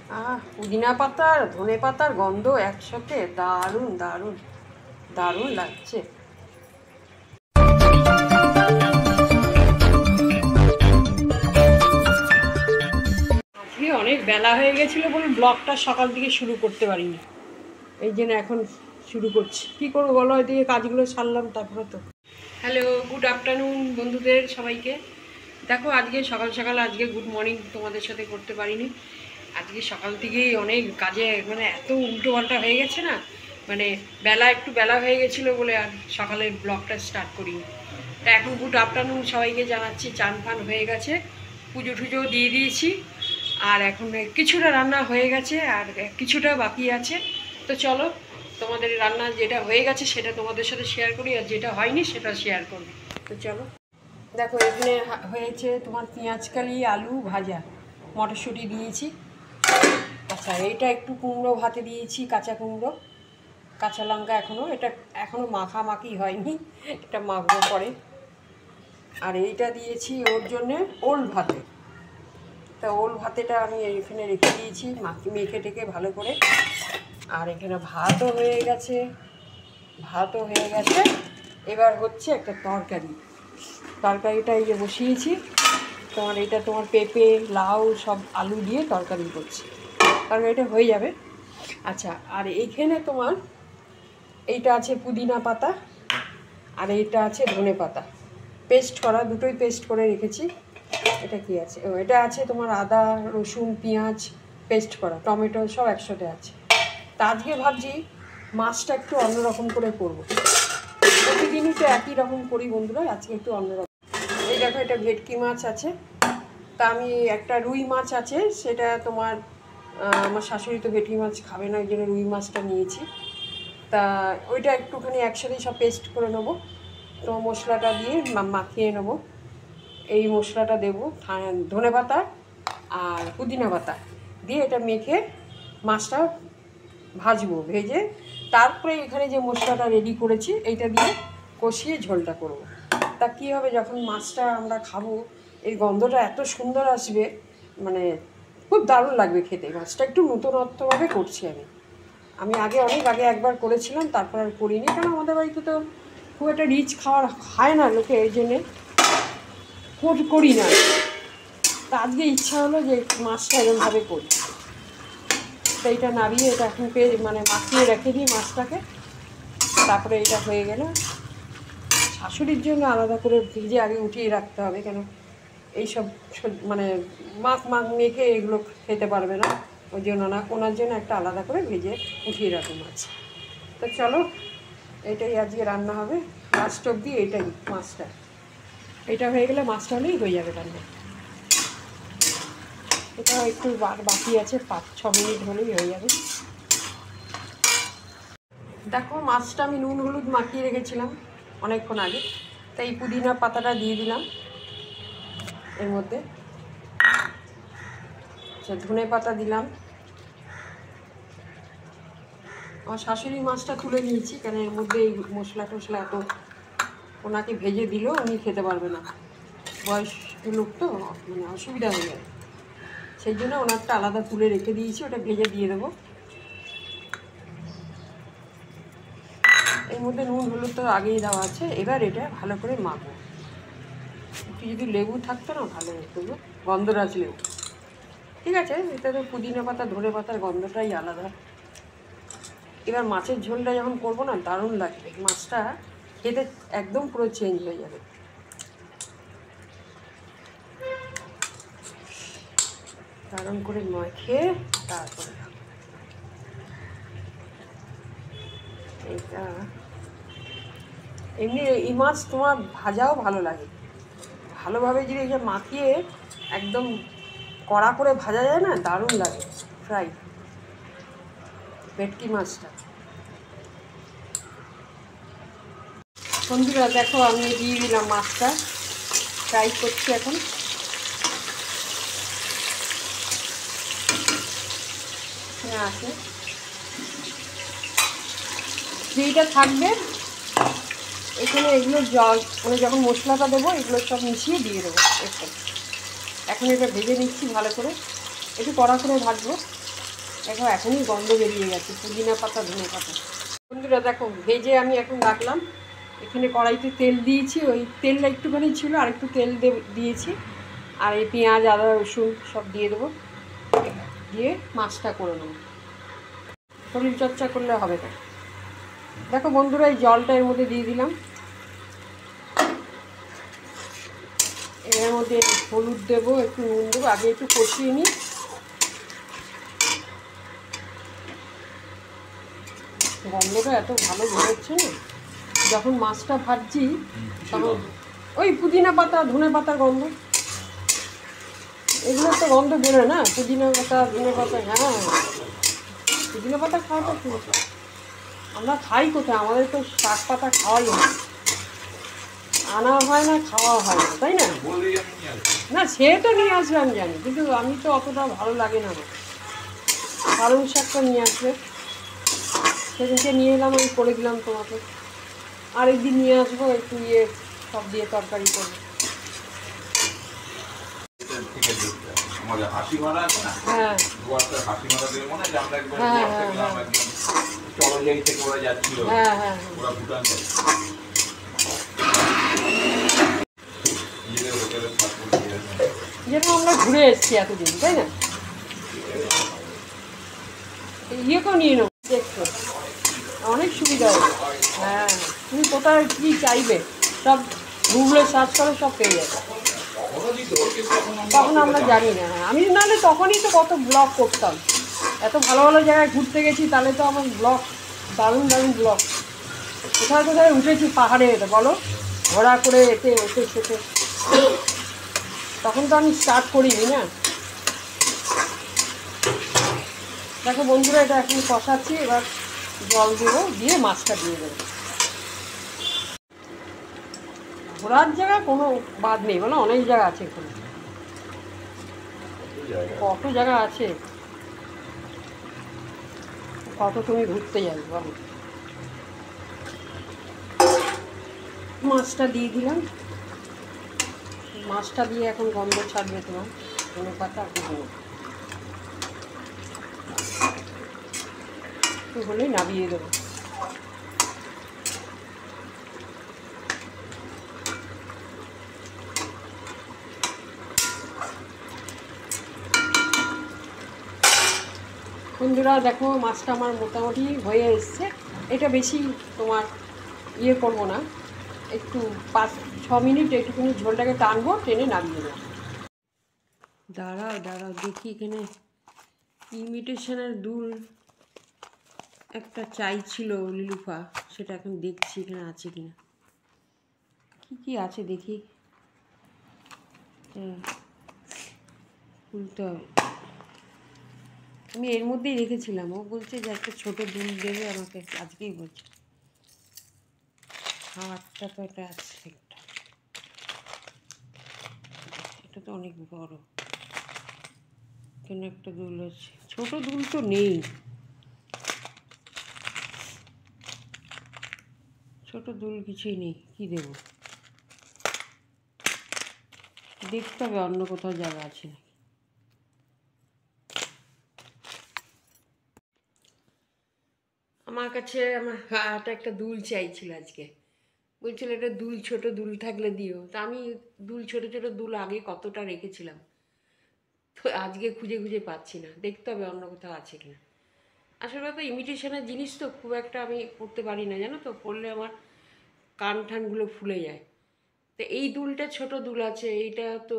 পুদিনা পাতা আর ধনে পাতার গন্ধ একসাথে দারুণ দারুণ দারুণ লাগছে। আজকে অনেক বেলা হয়ে গেছিল বলে ব্লগটা সকাল থেকে শুরু করতে পারিনি, এই জন্য এখন শুরু করছি। কী করবো বলো, এদিকে কাজগুলো সারলাম তারপরে তো। হ্যালো, গুড আফটারনুন বন্ধুদের সবাইকে। দেখো আজকে সকাল সকাল আজকে গুড মর্নিং তোমাদের সাথে করতে পারিনি। আজকে সকাল থেকেই অনেক কাজে মানে এত উল্টো পাল্টা হয়ে গেছে না, মানে একটু বেলা হয়ে গেছিলো বলে আর সকালের ব্লগটা স্টার্ট করিনি। তা এখন গুড আফটারনুন সবাইকে জানাচ্ছি। চান ফান হয়ে গেছে, পুজো টুজো দিয়ে দিয়েছি, আর এখন কিছুটা রান্না হয়ে গেছে আর কিছুটা বাকি আছে। তো চলো তোমাদের রান্না যেটা হয়ে গেছে সেটা তোমাদের সাথে শেয়ার করি, আর যেটা হয়নি সেটা শেয়ার করবো। তো চলো দেখো, এখানে হয়েছে তোমার পেঁয়াজকালি আলু ভাজা, মটরশুঁটি দিয়েছি। আচ্ছা, এইটা একটু কুমড়ো ভাতে দিয়েছি, কাঁচা কুমড়ো, কাঁচা লঙ্কা। এটা এখনও মাখামাখি হয়নি, এটা মাখবো পরে। আর এইটা দিয়েছি ওর জন্যে ওল ভাতে। তা ওল ভাতেটা আমি এখানে রেখে দিয়েছি মেখে টেকে ভালো করে। আর এখানে ভাতও হয়ে গেছে। এবার হচ্ছে একটা তরকারিটা এই যে বসিয়েছি তোমার। এটা তোমার পেঁপে লাউ সব আলু দিয়ে তরকারি করছি, তরকারিটা হয়ে যাবে। আচ্ছা, আর এইখানে তোমার এইটা আছে পুদিনা পাতা আর এইটা আছে ধনে পাতা, পেস্ট করা, দুটোই পেস্ট করে রেখেছি। এটা কি আছে, এটা আছে তোমার আদা রসুন পেঁয়াজ পেস্ট করা, টমেটো সব একসাথে আছে। তা আজকে ভাবছি মাছটা একটু অন্যরকম করে করবো। প্রতিদিনই তো একই রকম করি বন্ধুরা, আজকে একটু অন্যরকম। এই দেখো, এটা ভেটকি মাছ আছে। তা আমি একটা রুই মাছ আছে, সেটা তোমার আমার শাশুড়ি তো ভেটকি মাছ খাবে না, ওই জন্য রুই মাছটা নিয়েছি। তা ওইটা একটুখানি একসাথে সব পেস্ট করে নেবো। তো মশলাটা দিয়ে মাখিয়ে নেবো। এই মশলাটা দেবো ধনে পাতা আর পুদিনা পাতা দিয়ে, এটা মেখে মাছটা ভাজবো। ভেজে তারপরে এখানে যে মশলাটা রেডি করেছি এইটা দিয়ে কষিয়ে ঝোলটা করব। তা কী হবে, যখন মাছটা আমরা খাবো এই গন্ধটা এত সুন্দর আসবে, মানে খুব দারুণ লাগবে খেতে। মাছটা একটু নতুনত্বভাবে করছি আমি অনেক আগে একবার করেছিলাম, তারপর আর করিনি, কারণ আমাদের বাড়িতে তো খুব একটা রিচ খায় না লোকে, এই জন্যে করি না। তা আজকে ইচ্ছা হলো যে মাছটা এরকমভাবে করি। তো এইটা নাড়িয়ে এটা এখন মানে মাখিয়ে রেখে দিই মাছটাকে। তারপরে এটা হয়ে গেলে শাশুড়ির জন্য আলাদা করে ভেজে আগে উঠিয়ে রাখতে হবে, কেন এইসব মানে মাছ মেখে এগুলো খেতে পারবে না, ওই জন্য ওনার জন্য একটা আলাদা করে ভেজে উঠিয়ে রাখো মাছ। তো চলো, এটাই আজকে রান্না হবে লাস্ট অবধি, এটাই মাছটা। এটা হয়ে গেলে মাছটা হলেই হয়ে যাবে রান্না। এটা একটু বাকি আছে, 5-6 মিনিট হলেই হয়ে যাবে। দেখো মাছটা আমি নুন হলুদ মাখিয়ে রেখেছিলাম অনেকক্ষণ আগে। তাই এই পুদিনা পাতাটা দিয়ে দিলাম এর মধ্যে। আচ্ছা, ধনে পাতা দিলাম। আমার শাশুড়ি মাছটা তুলে নিয়েছি, কারণ এর মধ্যে এই মশলা টশলা এত ওনাকে ভেজে দিলেও উনি খেতে পারবে না, বয়স্ক লোক তো, মানে অসুবিধা হয়ে যায়। সেই জন্য ওনারটা আলাদা তুলে রেখে দিয়েছি, ওটা ভেজে দিয়ে দেবো। এর মধ্যে নুন হলুদ তো আগেই দেওয়া আছে। এবার এটা ভালো করে মাখবো। একটু যদি লেবু থাকতো না ভালো হতো, গন্ধরাজ লেবু। ঠিক আছে, এটা তো পুদিনা পাতা ধনে পাতার গন্ধটাই আলাদা। এবার মাছের ঝোলটা যখন করবো না, দারুণ লাগবে। মাছটা খেতে একদম পুরো চেঞ্জ হয়ে যাবে। দারুণ করে মাখিয়ে তারপরে এটা এমনি এই মাছ তোমার ভাজাও ভালো লাগে, ভালোভাবে যদি এই যে মাখিয়ে একদম কড়া করে ভাজা যায় না, দারুণ লাগে ফ্রাই ভেটকি মাছটা। বন্ধুরা দেখো, আমি দিয়ে দিলাম মাছটা, ফ্রাই করছি এখন। আছে যেইটা থাকবে এখানে, এগুলো জল মানে যখন মশলাটা দেবো এগুলো সব মিশিয়ে দিয়ে দেবো একটু। এখন এটা ভেজে নিচ্ছি ভালো করে, একটু কড়া করে ভাজবো। দেখো এখনই গন্ধ বেরিয়ে গেছে, পুদিনা পাতা ধনে পাতা। বন্ধুরা দেখো ভেজে আমি এখন রাখলাম, এখানে কড়াইতে তেল দিয়েছি, ওই তেলটা একটুখানি ছিল আর একটু তেল দিয়েছি, আর এই পেঁয়াজ আদা রসুন সব দিয়ে দেবো, দিয়ে মাছটা করে নেবো। শরীর চর্চা করলে হবে না। দেখো বন্ধুরা এই জলটা এর মধ্যে দিয়ে দিলাম, এর মধ্যে হলুদ দেবো, একটু নুন দেবো, আগে একটু কষিয়ে নিই। গন্ধটা এত ভালো বেরোচ্ছে না, যখন মাছটা ভাজছি তখন ওই পুদিনা পাতা ধনে পাতার গন্ধ, এগুলোর তো গন্ধ বেরোয় না, পুদিনা পাতা ধনে পাতা। হ্যাঁ, পুদিনা পাতা খাওয়াটা খুব, আমরা খাই কোথায়, আমাদের তো শাক পাতা খাওয়াই হয়, আনা হয় না, খাওয়া হয় না, তাই না? না সে তো নিয়ে আসলাম জানি, কিন্তু আমি তো অতটা ভালো লাগে না আমার। পালং শাকটা নিয়ে আসবে, সেদিনকে নিয়ে এলাম, আমি করে দিলাম তোমাকে। আরেকদিন নিয়ে আসবো, একটু সব দিয়ে তরকারি করবো। হ্যাঁ হ্যাঁ হ্যাঁ, যেন আমরা ঘুরে এসেছি এতদিন, তাই না? ইয়েকেও নিয়ে নেবো, দেখছো অনেক সুবিধা হবে। হ্যাঁ, তুমি কোথায় কী চাইবে সব গুগলে সার্চ করে সব পেয়ে যাবে। তখন আমরা জানি না। হ্যাঁ, আমি নাহলে তখনই তো কত ব্লগ করতাম, এত ভালো ভালো জায়গায় ঘুরতে গেছি, তাহলে তো আমার ব্লগ, দারুণ দারুণ ব্লগ। কোথায় কোথায় উঠেছি পাহাড়ে, এটা বলো, ঘোড়া করে এতে ওতে সেতে, তখন তো আমি স্টার্ট করিনি না। দেখো বন্ধুরা এটা এখন কষাচ্ছি, এবার জল দেবো, দিয়ে মাছটা দিয়ে দেবো। ঘোরার জায়গা কোনো বাদ নেই বলো, অনেক জায়গা আছে এখানে, কত জায়গা আছে, কত তুমি ঘুরতে যাবে বলো। মাছটা দিয়ে দিলাম, মাছটা দিয়ে এখন গন্ধ ছাড়বে তোমার ধনে পাতা, একটু হলেই নামিয়ে দেবো। বন্ধুরা দেখো মাছটা আমার মোটামুটি হয়ে এসছে, এটা বেশি তোমার করবো না, একটু 5-6 মিনিট একটুখানি ঝোলটাকে টানবো, টেনে নামিয়ে দেবো। দাঁড়াও দাঁড়াও দেখি, এখানে ইমিটেশনের দুল একটা চাইছিল লিলুফা, সেটা এখন দেখছি এখানে আছে কিনা, কি আছে দেখি। হ্যাঁ, খুলতে হবে, আমি এর মধ্যেই রেখেছিলাম, ও বলছে যে একটা ছোটো দুল দেবে আমাকে, আজকেই বলছে। হাতটা তো এটা আছে একটা, এটা তো অনেক বড়, এখানে একটা দুল আছে, ছোটো দুল তো নেই, ছোটো দুল কিছুই নেই, কি দেবো, দেখতে হবে অন্য কোথাও জায়গা আছে নাকি। আমার কাছে আমার হাতে একটা দুল চাইছিল আজকে, বলছিল এটা দুল, ছোটো দুল থাকলে দিও, তা আমি দুল, ছোটো ছোটো দুল আগে কতটা রেখেছিলাম, তো আজকে খুঁজে খুঁজে পাচ্ছি না, দেখতে হবে অন্য কোথাও আছে কিনা। আসলে তো ইমিটেশনের জিনিস তো খুব একটা আমি পরতে পারি না, জানো তো, পরলে আমার কান ঠানগুলো ফুলে যায়। তো এই দুলটা ছোট দুল আছে, এইটা তো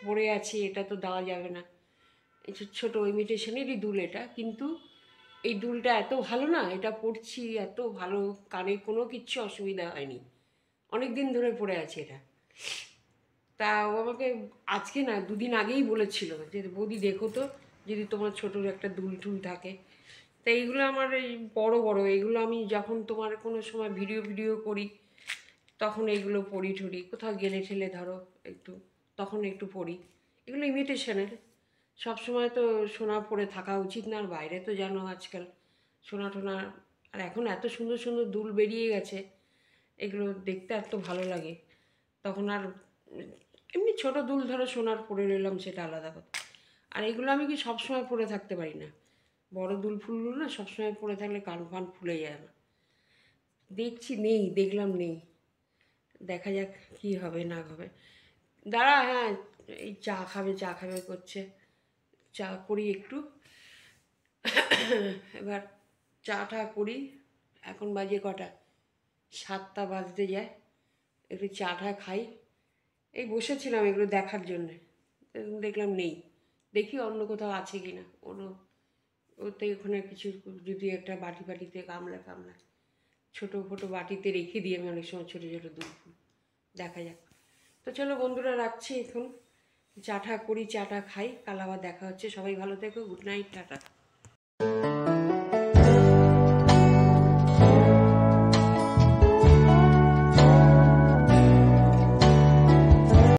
পড়ে আছে, এটা তো দেওয়া যাবে না, এই ছোটো ইমিটেশনেরই দুল এটা, কিন্তু এই দুলটা এত ভালো না, এটা পরছি এত ভালো, কানে কোনো কিচ্ছু অসুবিধা হয়নি, অনেক দিন ধরে পড়ে আছে এটা। তা ও আমাকে আজকে না 2 দিন আগেই বলেছিল যে বৌদি দেখো তো যদি তোমার ছোটোর একটা দুল টুল থাকে। তা এইগুলো আমার এই বড় বড়, এইগুলো আমি যখন তোমার কোনো সময় ভিডিও করি তখন এইগুলো পরি ঠরি, কোথাও গেলে ঠেলে ধরো একটু, তখন একটু পরি। এগুলো ইমিটেশনের, সবসময় তো সোনা পরে থাকা উচিত না, আর বাইরে তো জানো আজকাল সোনা টোনা, আর এখন এত সুন্দর সুন্দর দুল বেরিয়ে গেছে, এগুলো দেখতে এত ভালো লাগে, তখন আর এমনি ছোটো দুল ধরো সোনার পরে নিলাম, সেটা আলাদা কথা। আর এগুলো আমি কি সবসময় পরে থাকতে পারি না, বড় দুল ফুলগুলো না সবসময় পরে থাকলে কান ফান ফুলে যায় না। দেখছি নেই, দেখলাম নেই, দেখা যাক কী হবে না হবে। দাঁড়া, হ্যাঁ এই চা খাবে চা খাবে করছে, চা করি একটু। এবার চা টা করি। এখন বাজে কটা, 7টা বাজতে যায়। একটু চা টা খাই। এই বসেছিলাম এগুলো দেখার জন্যে, দেখলাম নেই, দেখি অন্য কোথাও আছে কি না। ওতে ওখানে কিছু যদি একটা বাটি বাটিতে গামলা টামলা ছোটো ফোটো বাটিতে রেখে দিই আমি অনেক সময় ছোটো ছোটো দুল ফুল, দেখা যাক। তো চলো বন্ধুরা, রাখছি এখন, চাটা করি, চাটা খাই, কাল আবার দেখা হচ্ছে। সবাই ভালো থেকো, গুড নাইট, টাটা।